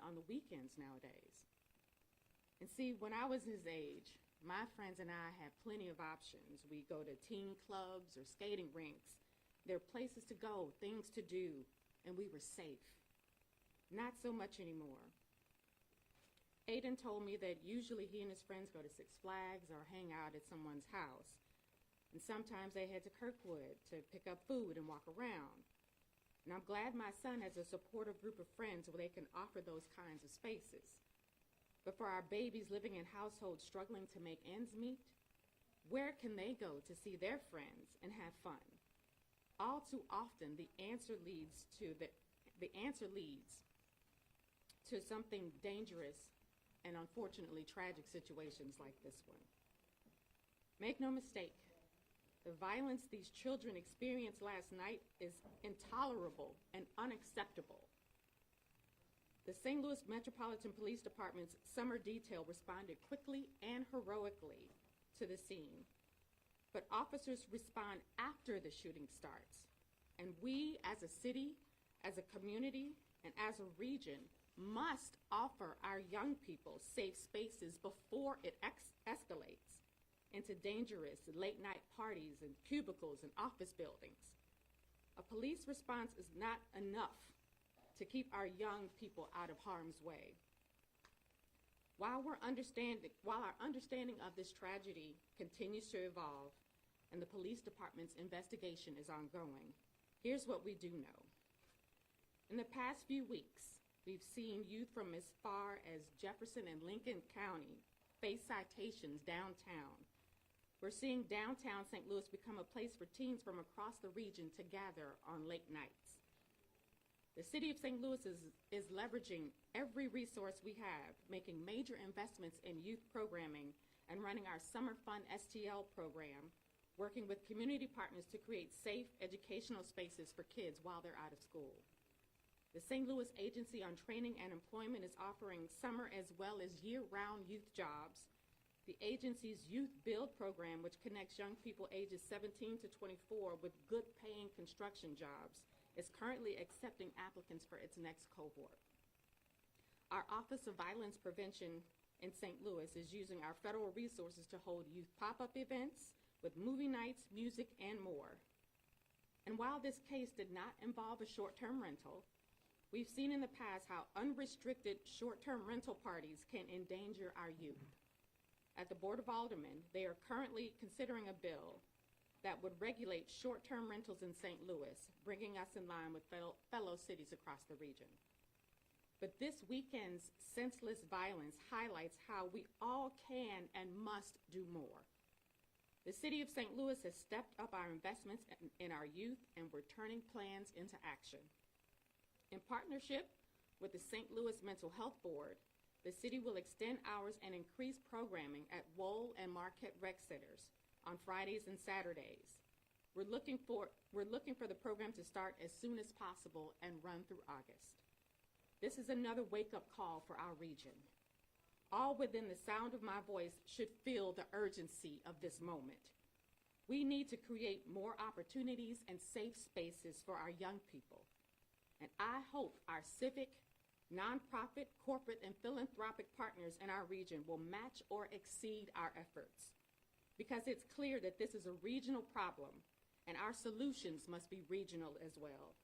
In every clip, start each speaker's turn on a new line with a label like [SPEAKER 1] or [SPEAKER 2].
[SPEAKER 1] on the weekends nowadays. And see, when I was his age, my friends and I had plenty of options. We go to teen clubs or skating rinks. There are places to go, things to do, and we were safe. Not so much anymore. Aiden told me that usually he and his friends go to Six Flags or hang out at someone's house. And sometimes they head to Kirkwood to pick up food and walk around. And I'm glad my son has a supportive group of friends where they can offer those kinds of spaces. But for our babies living in households struggling to make ends meet, where can they go to see their friends and have fun? All too often, the answer leads to something dangerous and unfortunately tragic situations like this one. Make no mistake, the violence these children experienced last night is intolerable and unacceptable. The St. Louis Metropolitan Police Department's summer detail responded quickly and heroically to the scene. But officers respond after the shooting starts. And we as a city, as a community, and as a region must offer our young people safe spaces before it escalates into dangerous late-night parties and cubicles and office buildings. A police response is not enough to keep our young people out of harm's way. While our understanding of this tragedy continues to evolve and the police department's investigation is ongoing, here's what we do know. In the past few weeks, we've seen youth from as far as Jefferson and Lincoln County face citations downtown. We're seeing downtown St. Louis become a place for teens from across the region to gather on late nights. The city of St. Louis is leveraging every resource we have, making major investments in youth programming and running our Summer Fun STL program, working with community partners to create safe educational spaces for kids while they're out of school. The St. Louis Agency on Training and Employment is offering summer as well as year-round youth jobs. The agency's Youth Build program, which connects young people ages 17 to 24 with good-paying construction jobs, is currently accepting applicants for its next cohort. Our Office of Violence Prevention in St. Louis is using our federal resources to hold youth pop-up events with movie nights, music, and more. And while this case did not involve a short-term rental, we've seen in the past how unrestricted short-term rental parties can endanger our youth. At the Board of Aldermen, they are currently considering a bill that would regulate short-term rentals in St. Louis, bringing us in line with fellow cities across the region. But this weekend's senseless violence highlights how we all can and must do more. The city of St. Louis has stepped up our investments in our youth, and we're turning plans into action. In partnership with the St. Louis Mental Health Board, the city will extend hours and increase programming at Wohl and Marquette Rec Centers on Fridays and Saturdays. We're looking for the program to start as soon as possible and run through August. This is another wake-up call for our region. All within the sound of my voice should feel the urgency of this moment. We need to create more opportunities and safe spaces for our young people. And I hope our civic, nonprofit, corporate, and philanthropic partners in our region will match or exceed our efforts. Because it's clear that this is a regional problem, and our solutions must be regional as well.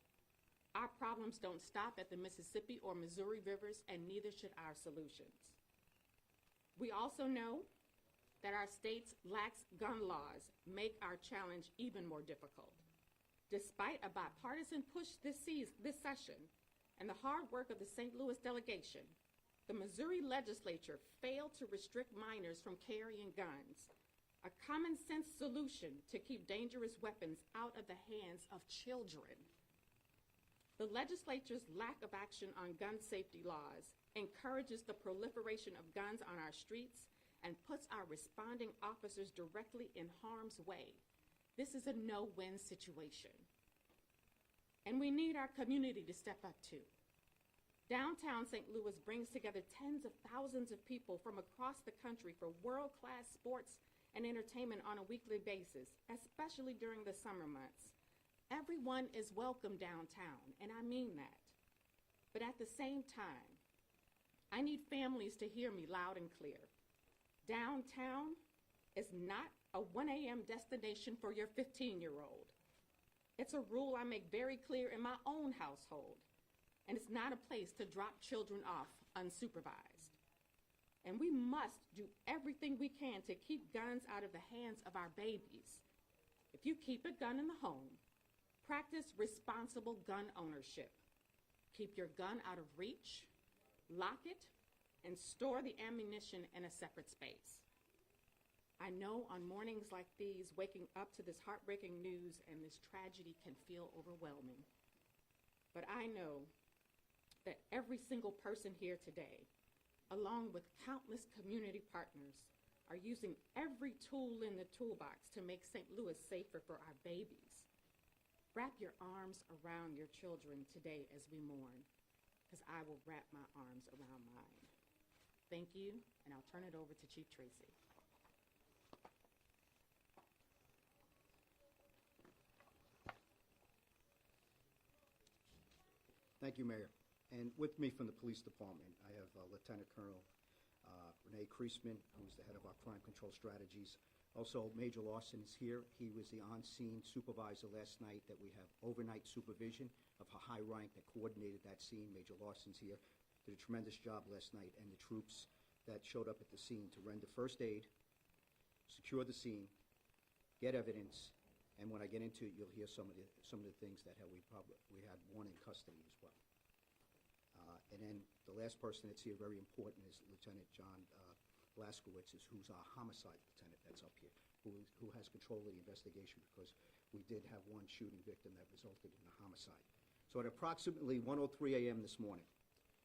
[SPEAKER 1] Our problems don't stop at the Mississippi or Missouri rivers, and neither should our solutions. We also know that our state's lax gun laws make our challenge even more difficult. Despite a bipartisan push this session and the hard work of the St. Louis delegation, the Missouri legislature failed to restrict minors from carrying guns, a common sense solution to keep dangerous weapons out of the hands of children. The legislature's lack of action on gun safety laws encourages the proliferation of guns on our streets and puts our responding officers directly in harm's way. This is a no-win situation. And we need our community to step up too. Downtown St. Louis brings together tens of thousands of people from across the country for world-class sports and entertainment on a weekly basis, especially during the summer months. Everyone is welcome downtown, and I mean that. But at the same time, I need families to hear me loud and clear. Downtown is not a 1 a.m. destination for your 15-year-old. It's a rule I make very clear in my own household, and it's not a place to drop children off unsupervised. And we must do everything we can to keep guns out of the hands of our babies. If you keep a gun in the home, practice responsible gun ownership. Keep your gun out of reach, lock it, and store the ammunition in a separate space. I know on mornings like these, waking up to this heartbreaking news and this tragedy can feel overwhelming. But I know that every single person here today, along with countless community partners, are using every tool in the toolbox to make St. Louis safer for our babies. Wrap your arms around your children today as we mourn, because I will wrap my arms around mine. Thank you, and I'll turn it over to Chief Tracy.
[SPEAKER 2] Thank you, Mayor. And with me from the Police Department, I have Lieutenant Colonel Renee Kreisman, who's the head of our crime control strategies. Also, Major Lawson is here. He was the on-scene supervisor last night that we have overnight supervision of a high rank that coordinated that scene. Major Lawson's here. Did a tremendous job last night, and the troops that showed up at the scene to render first aid, secure the scene, get evidence, and when I get into it, you'll hear some of the things that we had one in custody as well. And then the last person that's here, very important, is Lieutenant John Blaskowitz, who's our homicide lieutenant that's up here, who has control of the investigation because we did have one shooting victim that resulted in a homicide. So at approximately 1:03 a.m. this morning,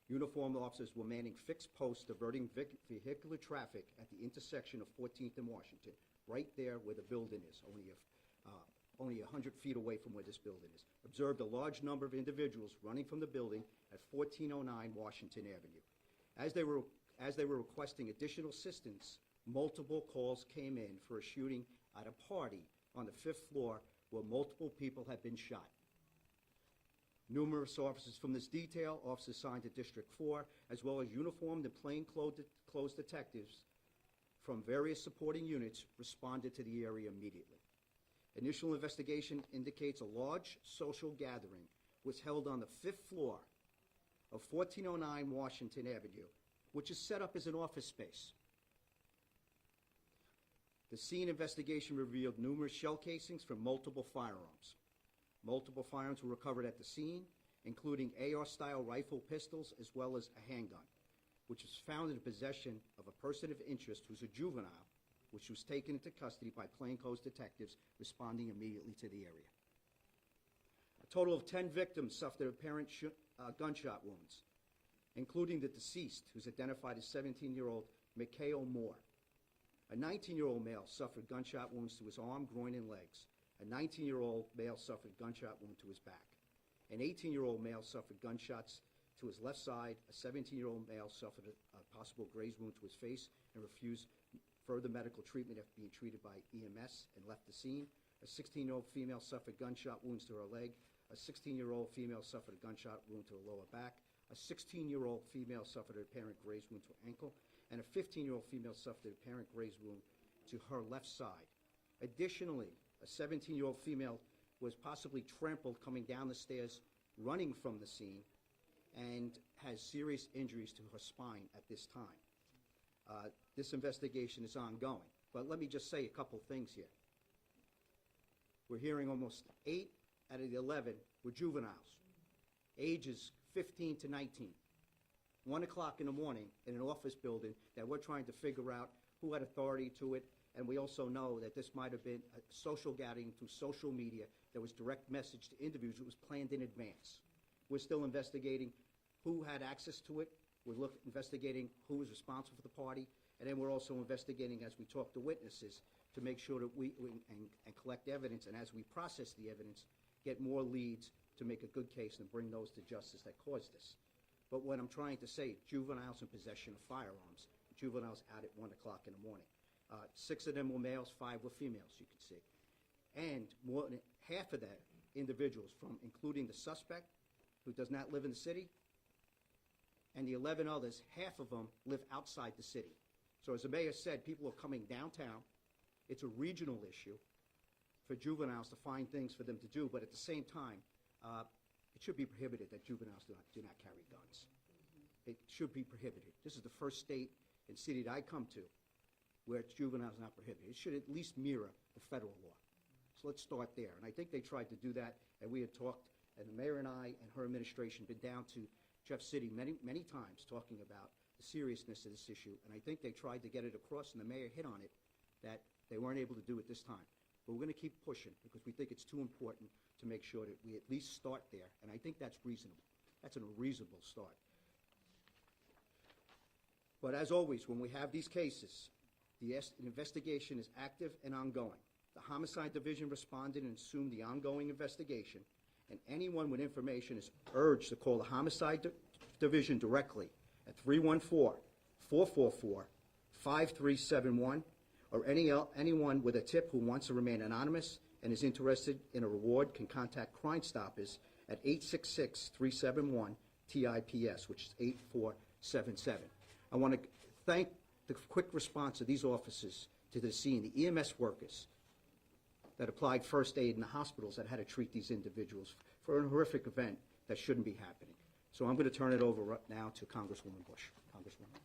[SPEAKER 2] uniformed officers were manning fixed posts diverting vehicular traffic at the intersection of 14th and Washington, right there where the building is, only 100 feet away from where this building is. Observed a large number of individuals running from the building at 1409 Washington Avenue. As they were requesting additional assistance, multiple calls came in for a shooting at a party on the 5th floor where multiple people had been shot. Numerous officers from this detail, officers assigned to District 4, as well as uniformed and plainclothes detectives from various supporting units responded to the area immediately. Initial investigation indicates a large social gathering was held on the 5th floor of 1409 Washington Avenue, which is set up as an office space. The scene investigation revealed numerous shell casings from multiple firearms. Multiple firearms were recovered at the scene, including AR-style rifle pistols as well as a handgun, which was found in possession of a person of interest who's a juvenile, which was taken into custody by plainclothes detectives responding immediately to the area. A total of 10 victims suffered apparent gunshot wounds, including the deceased, who's identified as 17-year-old Mikhail Moore. A 19-year-old male suffered gunshot wounds to his arm, groin, and legs. A 19-year-old male suffered a gunshot wound to his back. An 18-year-old male suffered gunshots to his left side. A 17-year-old male suffered a possible graze wound to his face and refused further medical treatment after being treated by EMS and left the scene. A 16-year-old female suffered gunshot wounds to her leg. A 16-year-old female suffered a gunshot wound to her lower back. A 16-year-old female suffered an apparent graze wound to her ankle. And a 15-year-old female suffered an apparent graze wound to her left side. Additionally, a 17-year-old female was possibly trampled coming down the stairs, running from the scene, and has serious injuries to her spine at this time. This investigation is ongoing. But let me just say a couple things here. We're hearing almost 8 out of the 11 were juveniles, ages 15 to 19. 1 o'clock in the morning in an office building that we're trying to figure out who had authority to it, and we also know that this might have been a social gathering through social media that was direct message to individuals. It was planned in advance. We're still investigating who had access to it. We're investigating who was responsible for the party, and then we're also investigating as we talk to witnesses to make sure that we collect evidence, and as we process the evidence, get more leads to make a good case and bring those to justice that caused this. But what I'm trying to say, juveniles in possession of firearms, juveniles out at 1 o'clock in the morning. 6 of them were males, 5 were females, you can see. And more than half of that individuals, from including the suspect, who does not live in the city, and the 11 others, half of them live outside the city. So as the mayor said, people are coming downtown. It's a regional issue for juveniles to find things for them to do, but at the same time, it should be prohibited that juveniles do not carry guns. It should be prohibited. This is the first state and city that I come to where juveniles are not prohibited. It should at least mirror the federal law. So let's start there. And I think they tried to do that, and we had talked, and the mayor and I and her administration been down to Jeff City many, many times talking about the seriousness of this issue, and I think they tried to get it across, and the mayor hit on it, that they weren't able to do it this time. But we're going to keep pushing because we think it's too important to make sure that we at least start there, and I think that's reasonable. That's a reasonable start. But as always, when we have these cases, the investigation is active and ongoing. The Homicide Division responded and assumed the ongoing investigation, and anyone with information is urged to call the Homicide Division directly at 314-444-5371, or anyone with a tip who wants to remain anonymous and is interested in a reward can contact Crime Stoppers at 866-371-TIPS, which is 8477. I want to thank the quick response of these officers to the scene, the EMS workers that applied first aid in the hospitals that had to treat these individuals for a horrific event that shouldn't be happening. So I'm going to turn it over right now to Congresswoman Bush. Congresswoman.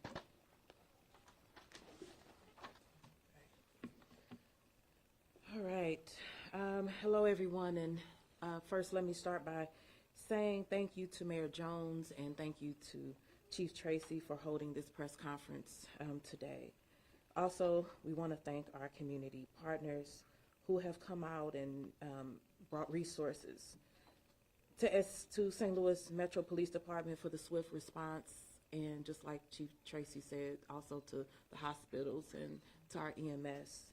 [SPEAKER 3] All right. Hello, everyone. And first, let me start by saying thank you to Mayor Jones and thank you to Chief Tracy for holding this press conference today. Also, we want to thank our community partners who have come out and brought resources to St. Louis Metro Police Department for the swift response, and just like Chief Tracy said, also to the hospitals and to our EMS,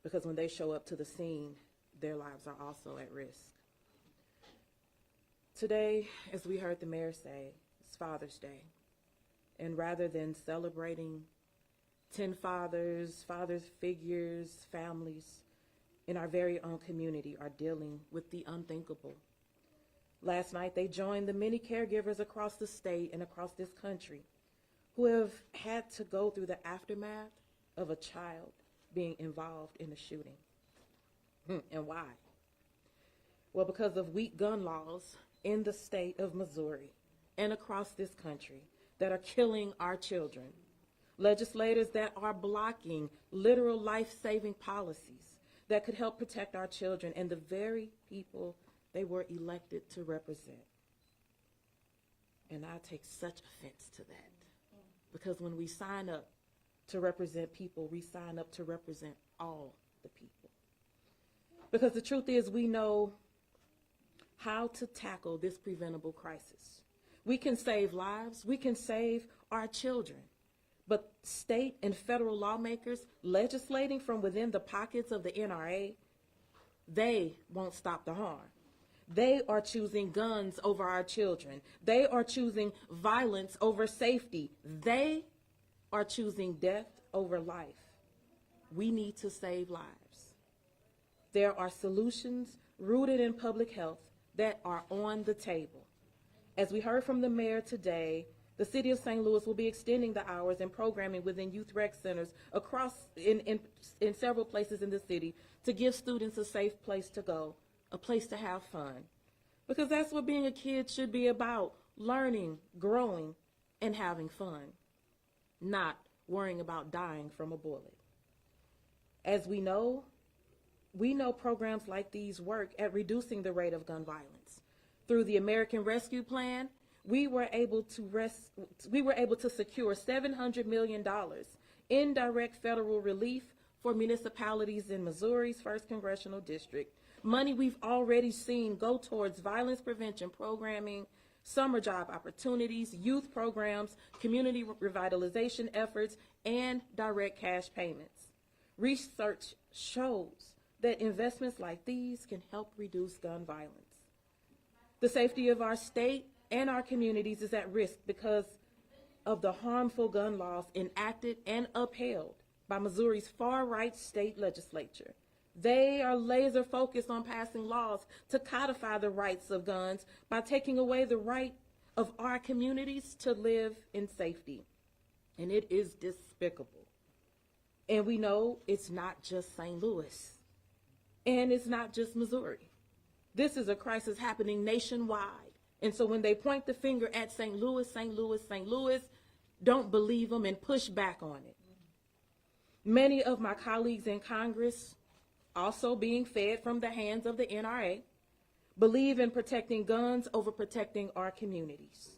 [SPEAKER 3] because when they show up to the scene, their lives are also at risk. Today, as we heard the mayor say, it's Father's Day, and rather than celebrating 10 fathers, figures, families in our very own community are dealing with the unthinkable. Last night, they joined the many caregivers across the state and across this country who have had to go through the aftermath of a child being involved in a shooting. And why? Well, because of weak gun laws in the state of Missouri and across this country that are killing our children. Legislators that are blocking literal life-saving policies that could help protect our children and the very people they were elected to represent. And I take such offense to that, because when we sign up to represent people, we sign up to represent all the people. Because the truth is, we know how to tackle this preventable crisis. We can save lives, we can save our children. But state and federal lawmakers legislating from within the pockets of the NRA, they won't stop the harm. They are choosing guns over our children. They are choosing violence over safety. They are choosing death over life. We need to save lives. There are solutions rooted in public health that are on the table. As we heard from the mayor today, the city of St. Louis will be extending the hours and programming within youth rec centers across in several places in the city to give students a safe place to go, a place to have fun. Because that's what being a kid should be about: learning, growing, and having fun, not worrying about dying from a bullet. As we know programs like these work at reducing the rate of gun violence. Through the American Rescue Plan, we were able to secure $700 million in direct federal relief for municipalities in Missouri's 1st Congressional District. Money we've already seen go towards violence prevention programming, summer job opportunities, youth programs, community revitalization efforts, and direct cash payments. Research shows that investments like these can help reduce gun violence. The safety of our state and our communities is at risk because of the harmful gun laws enacted and upheld by Missouri's far-right state legislature. They are laser focused on passing laws to codify the rights of guns by taking away the right of our communities to live in safety. And it is despicable. And we know it's not just St. Louis. And it's not just Missouri. This is a crisis happening nationwide. And so when they point the finger at St. Louis, St. Louis, St. Louis, don't believe them and push back on it. Many of my colleagues in Congress, also being fed from the hands of the NRA, believe in protecting guns over protecting our communities.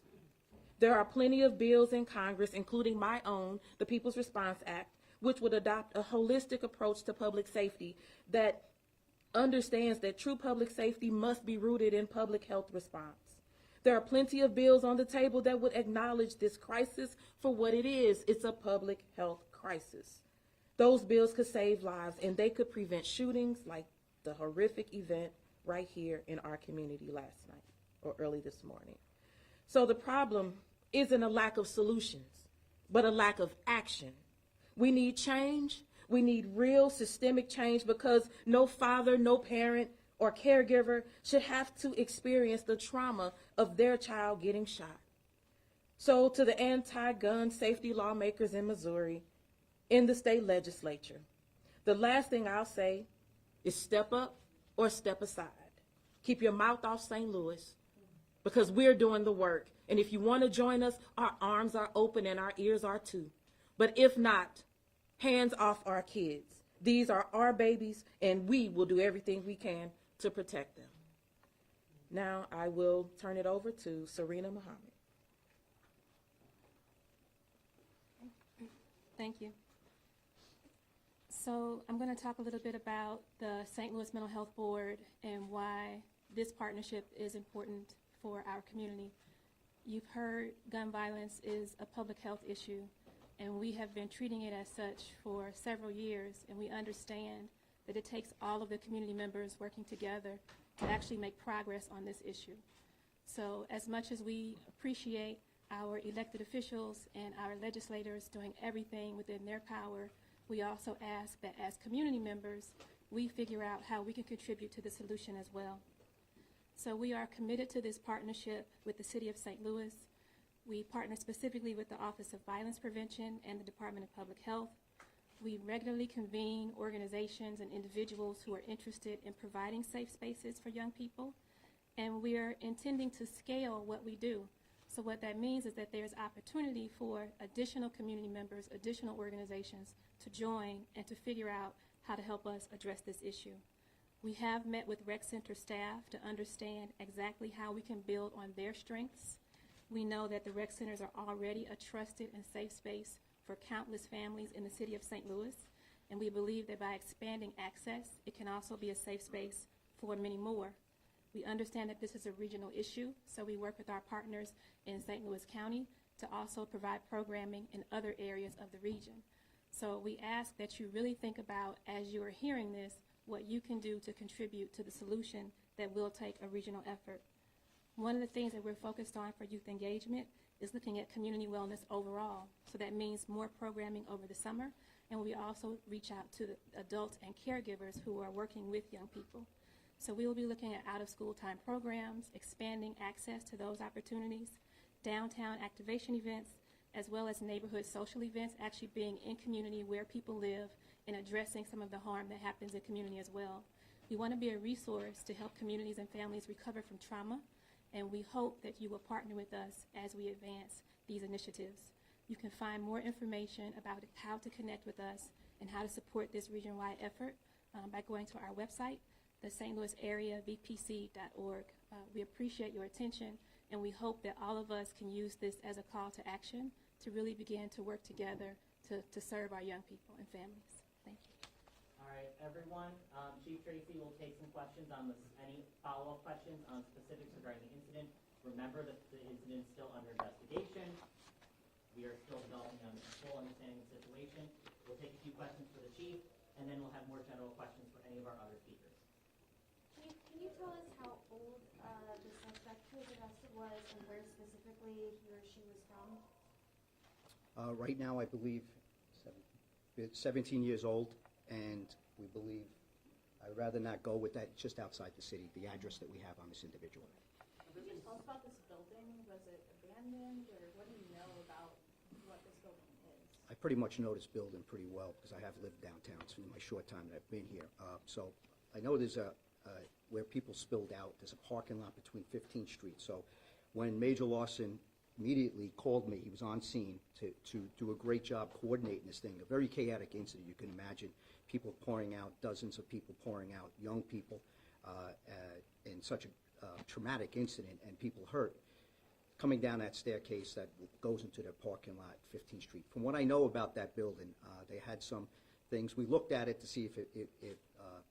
[SPEAKER 3] There are plenty of bills in Congress, including my own, the People's Response Act, which would adopt a holistic approach to public safety that understands that true public safety must be rooted in public health response. There are plenty of bills on the table that would acknowledge this crisis for what it is. It's a public health crisis. Those bills could save lives, and they could prevent shootings like the horrific event right here in our community last night or early this morning. So the problem isn't a lack of solutions, but a lack of action. We need change. We need real systemic change, because no father, no parent, or caregiver should have to experience the trauma of their child getting shot. So to the anti-gun safety lawmakers in Missouri, in the state legislature, the last thing I'll say is step up or step aside. Keep your mouth off St. Louis, because we're doing the work. And if you want to join us, our arms are open and our ears are too. But if not, hands off our kids. These are our babies, and we will do everything we can to protect them. Now I will turn it over to Serena Muhammad.
[SPEAKER 4] Thank you. So I'm going to talk a little bit about the St. Louis Mental Health Board and why this partnership is important for our community. You've heard gun violence is a public health issue, and we have been treating it as such for several years, and we understand that it takes all of the community members working together to actually make progress on this issue. So as much as we appreciate our elected officials and our legislators doing everything within their power, we also ask that as community members, we figure out how we can contribute to the solution as well. So we are committed to this partnership with the City of St. Louis. We partner specifically with the Office of Violence Prevention and the Department of Public Health. We regularly convene organizations and individuals who are interested in providing safe spaces for young people, and we are intending to scale what we do. So what that means is that there's opportunity for additional community members, additional organizations to join and to figure out how to help us address this issue. We have met with rec center staff to understand exactly how we can build on their strengths. We know that the rec centers are already a trusted and safe space for countless families in the city of St. Louis, and we believe that by expanding access, it can also be a safe space for many more. We understand that this is a regional issue, so we work with our partners in St. Louis County to also provide programming in other areas of the region. So we ask that you really think about, as you are hearing this, what you can do to contribute to the solution that will take a regional effort. One of the things that we're focused on for youth engagement is looking at community wellness overall. So that means more programming over the summer, and we also reach out to the adults and caregivers who are working with young people. So we will be looking at out-of-school time programs, expanding access to those opportunities, downtown activation events, as well as neighborhood social events, actually being in community where people live and addressing some of the harm that happens in community as well. We want to be a resource to help communities and families recover from trauma, and we hope that you will partner with us as we advance these initiatives. You can find more information about how to connect with us and how to support this region-wide effort by going to our website, the St. Louis Area VPC.org. We appreciate your attention, and we hope that all of us can use this as a call to action to really begin to work together to serve our young people and families. Thank you.
[SPEAKER 5] All right, everyone. Chief Tracy will take some questions on this, any follow-up questions on specifics regarding the incident. Remember that the incident is still under investigation. We are still developing a full understanding of the situation. We'll take a few questions for the chief, and then we'll have more general questions for any of our other speakers.
[SPEAKER 6] Can you tell us how old the suspect who was arrested was and where specifically he or she was from?
[SPEAKER 2] Right now, I believe 17 years old, and we believe, I'd rather not go with that, just outside the city, the address that we have on this individual.
[SPEAKER 7] Could you tell us about this building? Was it abandoned, or what do you know about what this building is?
[SPEAKER 2] I pretty much know this building pretty well because I have lived downtown in my short time that I've been here. So I know there's where people spilled out, there's a parking lot between 15th Street. So when Major Lawson immediately called me, he was on scene to do a great job coordinating this thing. A very chaotic incident, you can imagine. People pouring out, dozens of people pouring out, young people, in such a traumatic incident, and people hurt. Coming down that staircase that goes into their parking lot, 15th Street. From what I know about that building, they had some things. We looked at it to see if it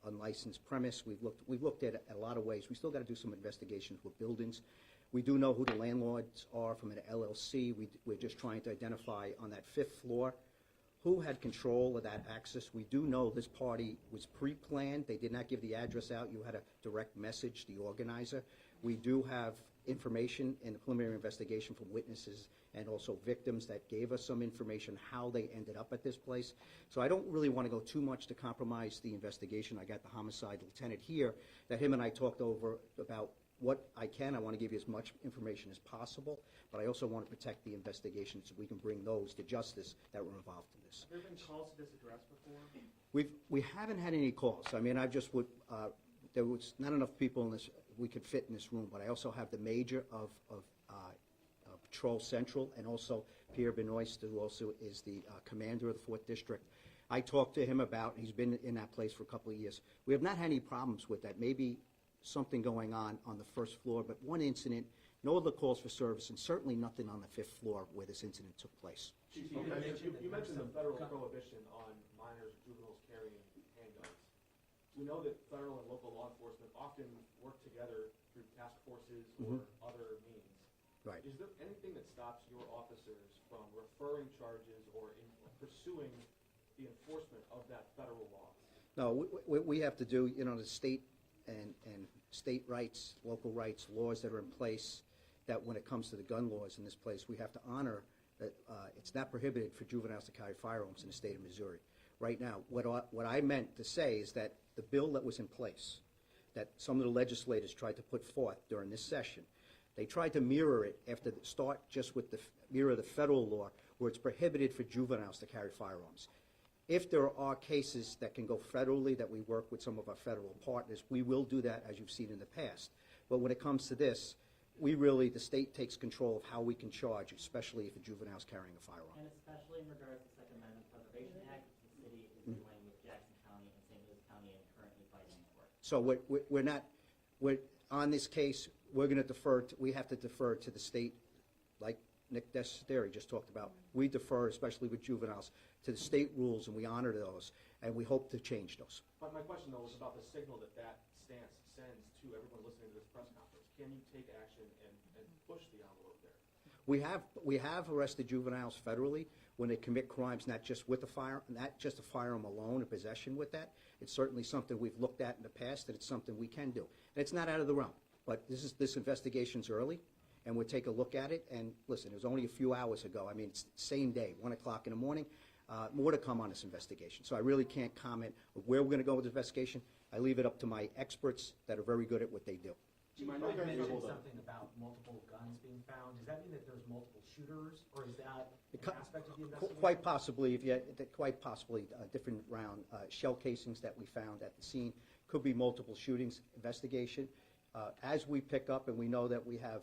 [SPEAKER 2] unlicensed premise. We've looked at it a lot of ways. We still got to do some investigations with buildings. We do know who the landlords are from an LLC. We're just trying to identify on that 5th floor who had control of that access. We do know this party was pre-planned. They did not give the address out. You had a direct message, the organizer. We do have information in the preliminary investigation from witnesses and also victims that gave us some information how they ended up at this place. So I don't really want to go too much to compromise the investigation. I got the homicide lieutenant here that him and I talked over about what I can. I want to give you as much information as possible, but I also want to protect the investigation so we can bring those to justice that were involved in this.
[SPEAKER 8] Have there been calls to this address before?
[SPEAKER 2] We haven't had any calls. I mean, I just would, there was not enough people in this, we could fit in this room, but I also have the major of Patrol Central and also Pierre Benoist, who also is the commander of the 4th District. I talked to him about, he's been in that place for a couple of years. We have not had any problems with that. Maybe something going on the 1st floor, but one incident, no other calls for service, and certainly nothing on the 5th floor where this incident took place.
[SPEAKER 8] Chief, you mentioned the federal prohibition on minors or juveniles carrying handguns. We know that federal and local law enforcement often work together through task forces or other means.
[SPEAKER 2] Right.
[SPEAKER 8] Is there anything that stops your officers from referring charges or pursuing the enforcement of that federal law?
[SPEAKER 2] No, we have to do, the state and state rights, local rights, laws that are in place, that when it comes to the gun laws in this place, we have to honor that it's not prohibited for juveniles to carry firearms in the state of Missouri. Right now, what I meant to say is that the bill that was in place, that some of the legislators tried to put forth during this session, they tried to mirror it after the start just with the mirror of the federal law where it's prohibited for juveniles to carry firearms. If there are cases that can go federally, that we work with some of our federal partners, we will do that as you've seen in the past. But when it comes to this, the state takes control of how we can charge, especially if a juvenile is carrying a firearm.
[SPEAKER 5] And especially in regards to Second Amendment Preservation Act, which the city is dealing with Jackson County and St. Louis County and currently fighting in court.
[SPEAKER 2] So on this case, we have to defer to the state, like Nick Desisteri just talked about. We defer, especially with juveniles, to the state rules, and we honor those, and we hope to change those.
[SPEAKER 8] But my question, though, was about the signal that stance sends to everyone listening to this press conference. Can you take action and push the envelope there?
[SPEAKER 2] We have arrested juveniles federally when they commit crimes, not just with a firearm alone, a possession with that. It's certainly something we've looked at in the past, that it's something we can do. And it's not out of the realm, but this investigation's early, and we'll take a look at it. And listen, it was only a few hours ago. I mean, it's the same day, 1 o'clock in the morning. More to come on this investigation. So I really can't comment on where we're going to go with the investigation. I leave it up to my experts that are very good at what they do.
[SPEAKER 9] You mentioned something about multiple guns being found. Does that mean that there's multiple shooters, or is that an aspect of the investigation?
[SPEAKER 2] Quite possibly, different round shell casings that we found at the scene. Could be multiple shootings. Investigation. As we pick up and we know that we have,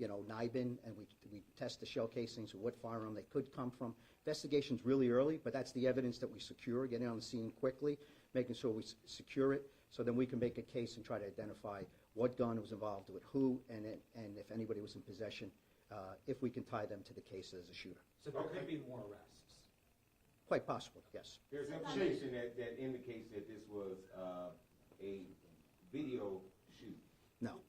[SPEAKER 2] NIBIN, and we test the shell casings, what firearm they could come from. Investigation's really early, but that's the evidence that we secure, getting on the scene quickly, making sure we secure it, so then we can make a case and try to identify what gun was involved with who, and if anybody was in possession, if we can tie them to the case as a shooter.
[SPEAKER 9] So there could be more arrests?
[SPEAKER 2] Quite possible, yes.
[SPEAKER 10] There's information that indicates that this was a video shoot.
[SPEAKER 2] No.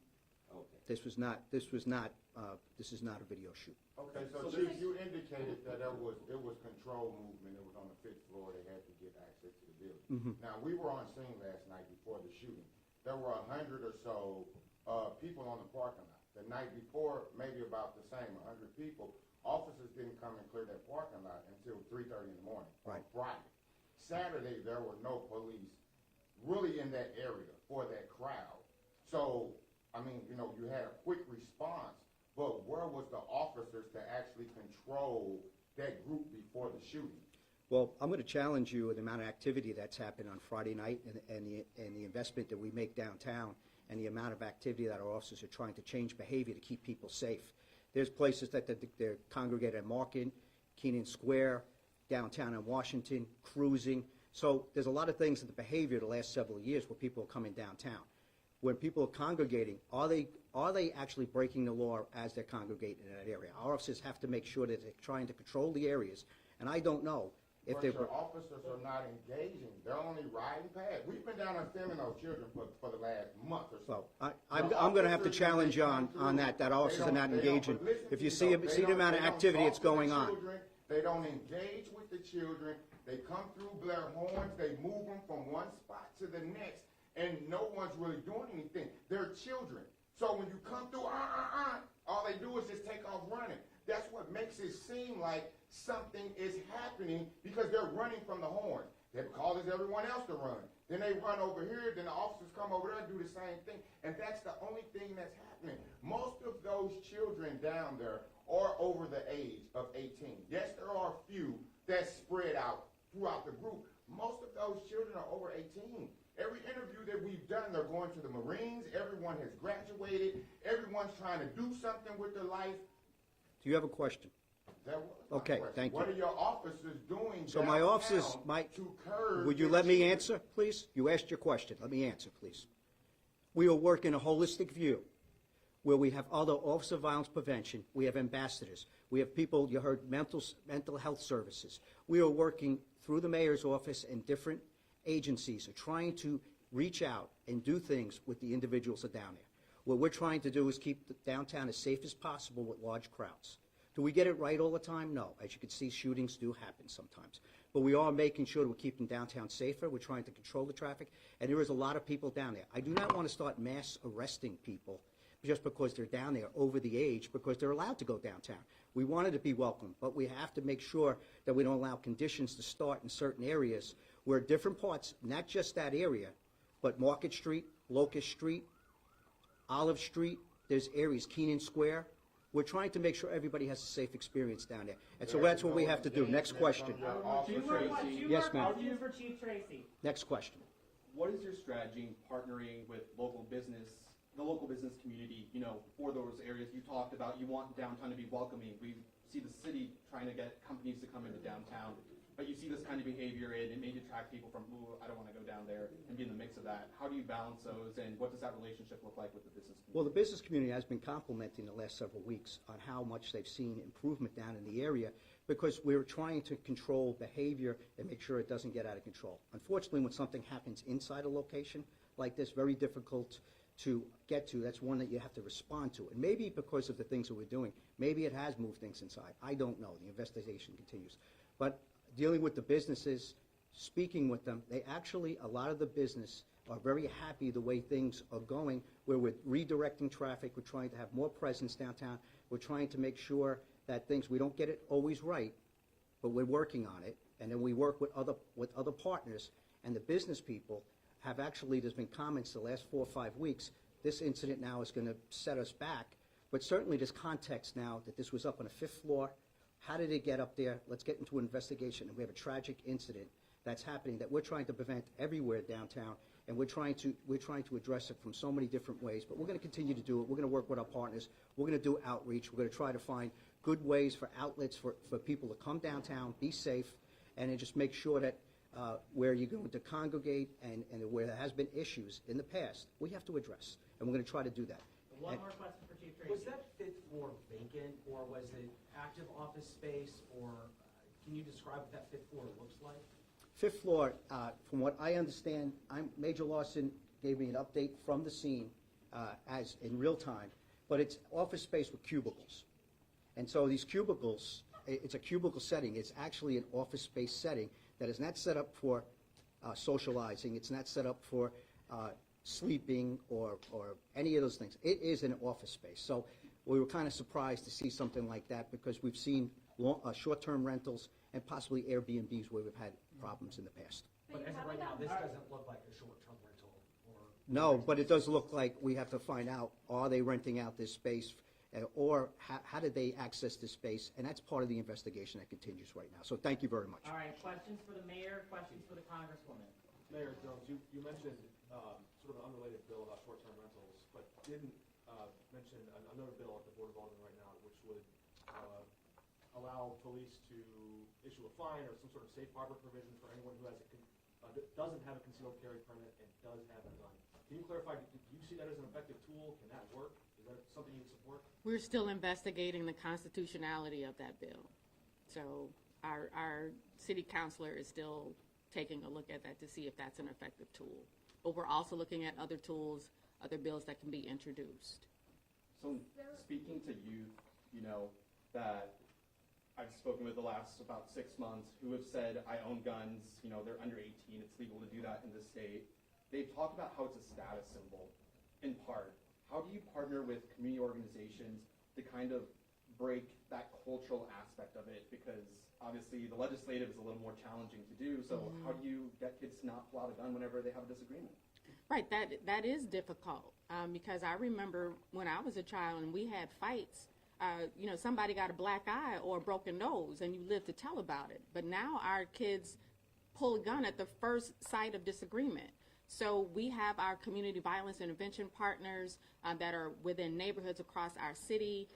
[SPEAKER 10] Okay.
[SPEAKER 2] This is not a video shoot.
[SPEAKER 11] Okay, so Chief, you indicated that it was controlled movement. It was on the 5th floor. They had to get access to the building. Now, we were on scene last night before the shooting. There were 100 or so people on the parking lot. The night before, maybe about the same, 100 people. Officers didn't come and clear that parking lot until 3:30 in the morning on Friday. Saturday, there were no police really in that area for that crowd. So I mean, you know, you had a quick response, but where was the officers to actually control that group before the shooting?
[SPEAKER 2] Well, I'm going to challenge you with the amount of activity that's happened on Friday night and the investment that we make downtown and the amount of activity that our officers are trying to change behavior to keep people safe. There's places that they're congregated at Market, Keenan Square, downtown in Washington, cruising. So there's a lot of things in the behavior the last several years where people are coming downtown. When people are congregating, are they actually breaking the law as they're congregating in that area? Our officers have to make sure that they're trying to control the areas, and I don't know if
[SPEAKER 11] But
[SPEAKER 2] they're...
[SPEAKER 11] your officers are not engaging. They're only riding past. We've been down there filming those children for the last month or so.
[SPEAKER 2] Well, I'm going to have to challenge you on that officers are not engaging. If you see the amount of activity that's going on.
[SPEAKER 11] They don't engage with the children. They come through, blare horns, they move them from one spot to the next, and no one's really doing anything. They're children. So when you come through, all they do is just take off running. That's what makes it seem like something is happening because they're running from the horn. That causes everyone else to run. Then they run over here, then the officers come over there and do the same thing. And that's the only thing that's happening. Most of those children down there are over the age of 18. Yes, there are a few that spread out throughout the group. Most of those children are over 18. Every interview that we've done, they're going to the Marines. Everyone has graduated. Everyone's trying to do something with their life.
[SPEAKER 2] Do you have a question?
[SPEAKER 11] That was my
[SPEAKER 2] Okay,
[SPEAKER 11] question.
[SPEAKER 2] thank you.
[SPEAKER 11] What are your officers doing
[SPEAKER 2] So my officers
[SPEAKER 11] to curb
[SPEAKER 2] would you
[SPEAKER 11] the
[SPEAKER 2] let me
[SPEAKER 11] children?
[SPEAKER 2] answer, please? You asked your question. Let me answer, please. We are working a holistic view where we have other officer violence prevention. We have ambassadors. We have people, you heard, mental health services. We are working through the mayor's office and different agencies are trying to reach out and do things with the individuals that are down there. What we're trying to do is keep the downtown as safe as possible with large crowds. Do we get it right all the time? No. As you can see, shootings do happen sometimes. But we are making sure that we're keeping downtown safer. We're trying to control the traffic. And there is a lot of people down there. I do not want to start mass arresting people just because they're down there over the age, because they're allowed to go downtown. We want it to be welcome, but we have to make sure that we don't allow conditions to start in certain areas where different parts, not just that area, but Market Street, Locust Street, Olive Street, there's areas, Keenan Square. We're trying to make sure everybody has a safe experience down there. And so that's what we have to do. Next question. Yes, ma'am.
[SPEAKER 5] For Chief Tracy.
[SPEAKER 2] Next question.
[SPEAKER 12] What is your strategy in partnering with local business, the local business community, for those areas you talked about? You want downtown to be welcoming. We see the city trying to get companies to come into downtown, but you see this kind of behavior and it may detract people from, ooh, I don't want to go down there and be in the mix of that. How do you balance those, and what does that relationship look like with the business community?
[SPEAKER 2] Well, the business community has been complimenting the last several weeks on how much they've seen improvement down in the area because we're trying to control behavior and make sure it doesn't get out of control. Unfortunately, when something happens inside a location like this, very difficult to get to, that's one that you have to respond to. And maybe because of the things that we're doing, maybe it has moved things inside. I don't know. The investigation continues. But dealing with the businesses, speaking with them, they actually, a lot of the business are very happy the way things are going, where we're redirecting traffic, we're trying to have more presence downtown, we're trying to make sure that we don't get it always right, but we're working on it, and then we work with other partners, and the business people have actually, there's been comments the last 4 or 5 weeks, this incident now is going to set us back, but certainly there's context now that this was up on the 5th floor. How did it get up there? Let's get into an investigation. And we have a tragic incident that's happening that we're trying to prevent everywhere downtown, and we're trying to address it from so many different ways. But we're going to continue to do it. We're going to work with our partners. We're going to do outreach. We're going to try to find good ways for outlets for people to come downtown, be safe, and then just make sure that where you're going to congregate and where there has been issues in the past, we have to address. And we're going to try to do that.
[SPEAKER 5] One more question for Chief Tracy.
[SPEAKER 9] Was that 5th floor vacant, or was it active office space, or can you describe what that 5th floor looks like?
[SPEAKER 2] 5th floor, from what I understand, Major Lawson gave me an update from the scene as in real time, but it's office space with cubicles. And so these cubicles, it's a cubicle setting. It's actually an office space setting that is not set up for socializing. It's not set up for sleeping or any of those things. It is an office space. So we were kind of surprised to see something like that because we've seen short-term rentals and possibly Airbnbs where we've had problems in the past.
[SPEAKER 9] But as of right now, this doesn't look like a short-term rental, or
[SPEAKER 2] No, but it does look like we have to find out, are they renting out this space, or how did they access this space? And that's part of the investigation that continues right now. So thank you very much.
[SPEAKER 5] All right, questions for the mayor, questions for the congresswoman?
[SPEAKER 8] Mayor Jones, you mentioned sort of an unrelated bill about short-term rentals, but didn't mention another bill at the Board of Aldermen right now, which would allow police to issue a fine or some sort of safe harbor provision for anyone who has doesn't have a concealed carry permit and does have a gun. Can you clarify, do you see that as an effective tool? Can that work? Is that something you support?
[SPEAKER 1] We're still investigating the constitutionality of that bill. So our city councilor is still taking a look at that to see if that's an effective tool. But we're also looking at other tools, other bills that can be introduced.
[SPEAKER 12] So speaking to youth, you know, that I've spoken with the last about 6 months who have said, I own guns, you know, they're under 18, it's legal to do that in this state. They've talked about how it's a status symbol, in part. How do you partner with community organizations to kind of break that cultural aspect of it? Because obviously the legislative is a little more challenging to do, so how do you get kids to not pull out a gun whenever they have a disagreement?
[SPEAKER 1] Right, that is difficult because I remember when I was a child and we had fights, you know, somebody got a black eye or a broken nose and you live to tell about it. But now our kids pull a gun at the first sight of disagreement. So we have our community violence intervention partners that are within neighborhoods across our city,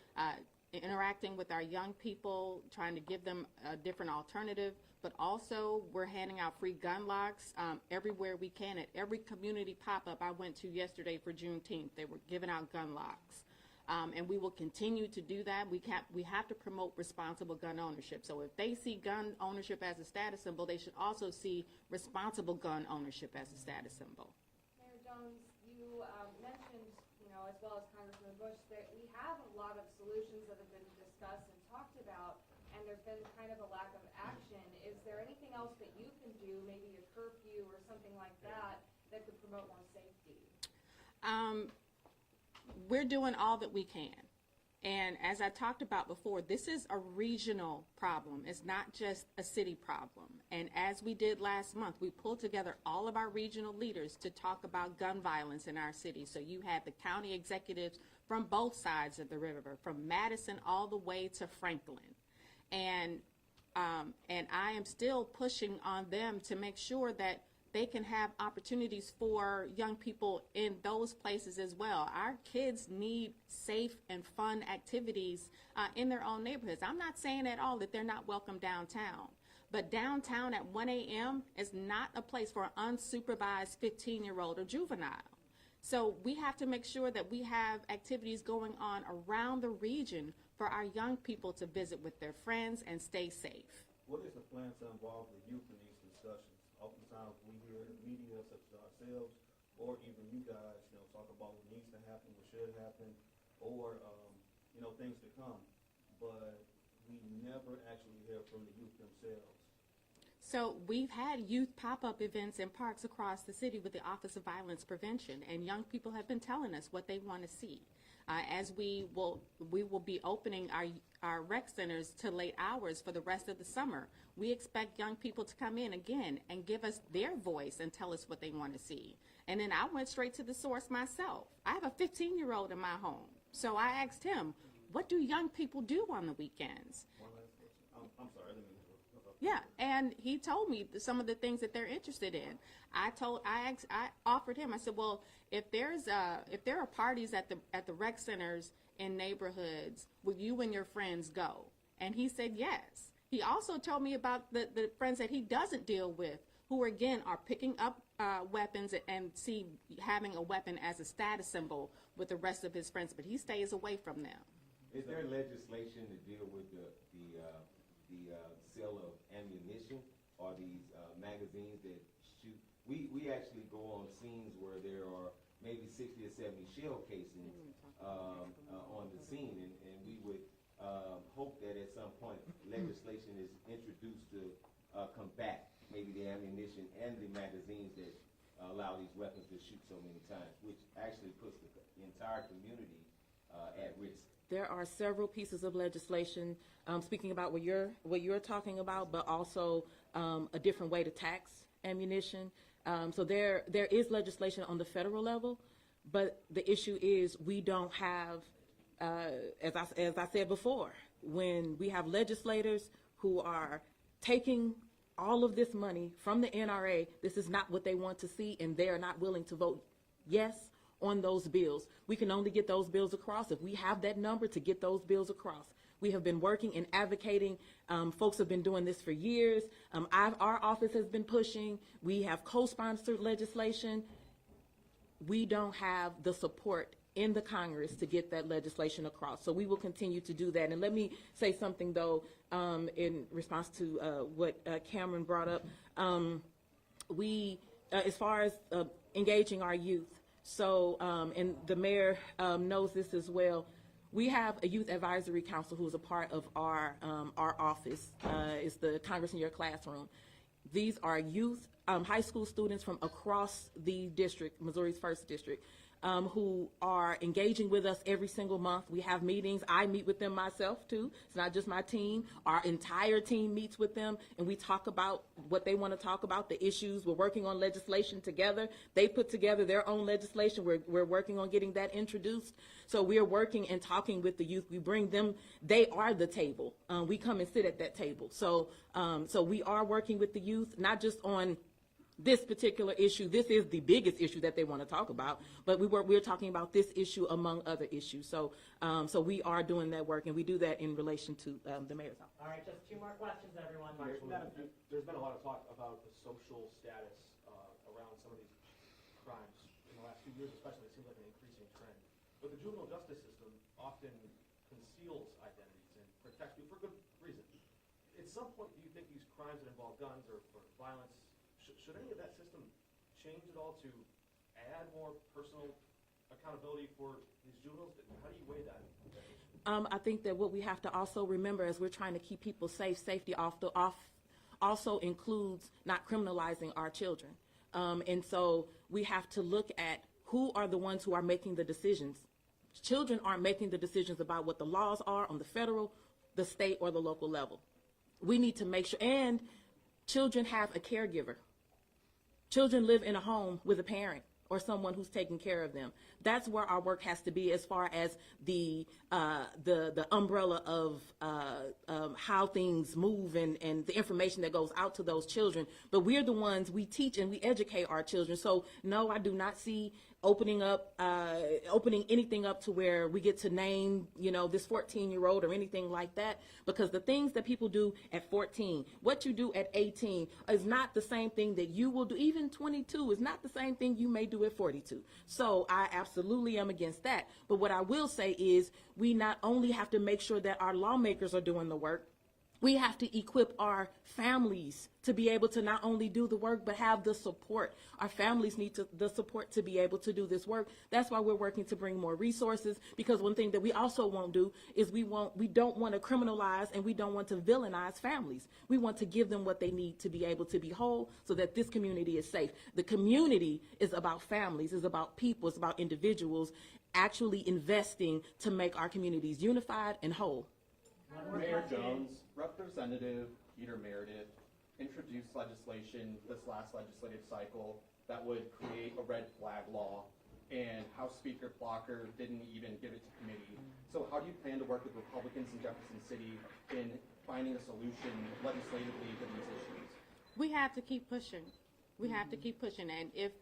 [SPEAKER 1] interacting with our young people, trying to give them a different alternative. But also we're handing out free gun locks everywhere we can. At every community pop-up I went to yesterday for Juneteenth, they were giving out gun locks. And we will continue to do that. We have to promote responsible gun ownership. So if they see gun ownership as a status symbol, they should also see responsible gun ownership as a status symbol.
[SPEAKER 6] Mayor Jones, you mentioned, you know, as well as Congressman Bush, that we have a lot of solutions that have been discussed and talked about, and there's been kind of a lack of action. Is there anything else that you can do, maybe a curfew or something like that, that could promote more safety?
[SPEAKER 1] We're doing all that we can. And as I talked about before, this is a regional problem. It's not just a city problem. And as we did last month, we pulled together all of our regional leaders to talk about gun violence in our city. So you had the county executives from both sides of the river, from Madison all the way to Franklin. And I am still pushing on them to make sure that they can have opportunities for young people in those places as well. Our kids need safe and fun activities in their own neighborhoods. I'm not saying at all that they're not welcome downtown, but downtown at 1 a.m. is not a place for an unsupervised 15-year-old or juvenile. So we have to make sure that we have activities going on around the region for our young people to visit with their friends and stay safe.
[SPEAKER 13] What is the plan to involve the youth in these discussions? Oftentimes we hear the media, such as ourselves, or even you guys, you know, talk about what needs to happen, what should happen, or, you know, things to come. But we never actually hear from the youth themselves.
[SPEAKER 1] So we've had youth pop-up events in parks across the city with the Office of Violence Prevention, and young people have been telling us what they want to see. As we will be opening our rec centers to late hours for the rest of the summer. We expect young people to come in again and give us their voice and tell us what they want to see. And then I went straight to the source myself. I have a 15-year-old in my home. So I asked him, what do young people do on the weekends?
[SPEAKER 13] One last question. I'm sorry, I didn't mean to interrupt.
[SPEAKER 1] Yeah, and he told me some of the things that they're interested in. I offered him. I said, well, if there are parties at the rec centers in neighborhoods, will you and your friends go? And he said yes. He also told me about the friends that he doesn't deal with, who again are picking up weapons and see having a weapon as a status symbol with the rest of his friends, but he stays away from them.
[SPEAKER 10] Is there legislation to deal with the sale of ammunition or these magazines that shoot? We actually go on scenes where there are maybe 60 or 70 shell casings on the scene, and we would hope that at some point legislation is introduced to combat maybe the ammunition and the magazines that allow these weapons to shoot so many times, which actually puts the entire community at risk.
[SPEAKER 3] There are several pieces of legislation speaking about what you're talking about, but also a different way to tax ammunition. So there is legislation on the federal level, but the issue is we don't have, as I said before, when we have legislators who are taking all of this money from the NRA, this is not what they want to see, and they are not willing to vote yes on those bills. We can only get those bills across if we have that number to get those bills across. We have been working and advocating. Folks have been doing this for years. Our office has been pushing. We have co-sponsored legislation. We don't have the support in the Congress to get that legislation across. So we will continue to do that. And let me say something, though, in response to what Cameron brought up. As far as engaging our youth, so, and the mayor knows this as well, we have a youth advisory council who is a part of our office. It's the Congress in Your Classroom. These are youth, high school students from across the district, Missouri's 1st District, who are engaging with us every single month. We have meetings. I meet with them myself, too. It's not just my team. Our entire team meets with them, and we talk about what they want to talk about, the issues. We're working on legislation together. They put together their own legislation. We're working on getting that introduced. So we are working and talking with the youth. We bring them. They are the table. We come and sit at that table. So we are working with the youth, not just on this particular issue. This is the biggest issue that they want to talk about, but we're talking about this issue among other issues. So we are doing that work, and we do that in relation to the mayor's office.
[SPEAKER 5] All right, just 2 more questions, everyone.
[SPEAKER 8] There's been a lot of talk about the social status around some of these crimes in the last few years, especially. It seems like an increasing trend. But the juvenile justice system often conceals identities and protects people for good reason. At some point, do you think these crimes that involve guns or violence, should any of that system change at all to add more personal accountability for these juveniles? How do you weigh that issue?
[SPEAKER 3] I think that what we have to also remember as we're trying to keep people safe, safety also includes not criminalizing our children. And so we have to look at who are the ones who are making the decisions. Children aren't making the decisions about what the laws are on the federal, the state, or the local level. We need to make sure, and children have a caregiver. Children live in a home with a parent or someone who's taking care of them. That's where our work has to be as far as the umbrella of how things move and the information that goes out to those children. But we're the ones, we teach and we educate our children. So no, I do not see opening anything up to where we get to name, this 14-year-old or anything like that, because the things that people do at 14, what you do at 18 is not the same thing that you will do. Even 22 is not the same thing you may do at 42. So I absolutely am against that. But what I will say is we not only have to make sure that our lawmakers are doing the work, we have to equip our families to be able to not only do the work, but have the support. Our families need the support to be able to do this work. That's why we're working to bring more resources, because one thing that we also won't do is we don't want to criminalize and we don't want to villainize families. We want to give them what they need to be able to be whole so that this community is safe. The community is about families, is about people, it's about individuals actually investing to make our communities unified and whole.
[SPEAKER 12] Mayor Jones, Representative Peter Meredith introduced legislation this last legislative cycle that would create a red flag law, and House Speaker Blocker didn't even give it to committee. So how do you plan to work with Republicans in Jefferson City in finding a solution legislatively to these issues?
[SPEAKER 1] We have to keep pushing. We have to keep pushing, and if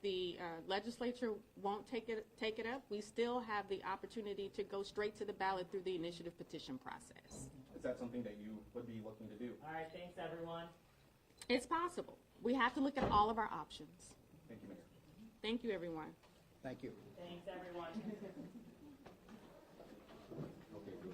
[SPEAKER 1] the legislature won't take it up, we still have the opportunity to go straight to the ballot through the initiative petition process.
[SPEAKER 12] Is that something that you would be looking to do?
[SPEAKER 5] All right, thanks, everyone.
[SPEAKER 1] It's possible. We have to look at all of our options.
[SPEAKER 12] Thank you, Mayor.
[SPEAKER 1] Thank you, everyone.
[SPEAKER 2] Thank you.
[SPEAKER 5] Thanks, everyone.
[SPEAKER 10] Okay, good.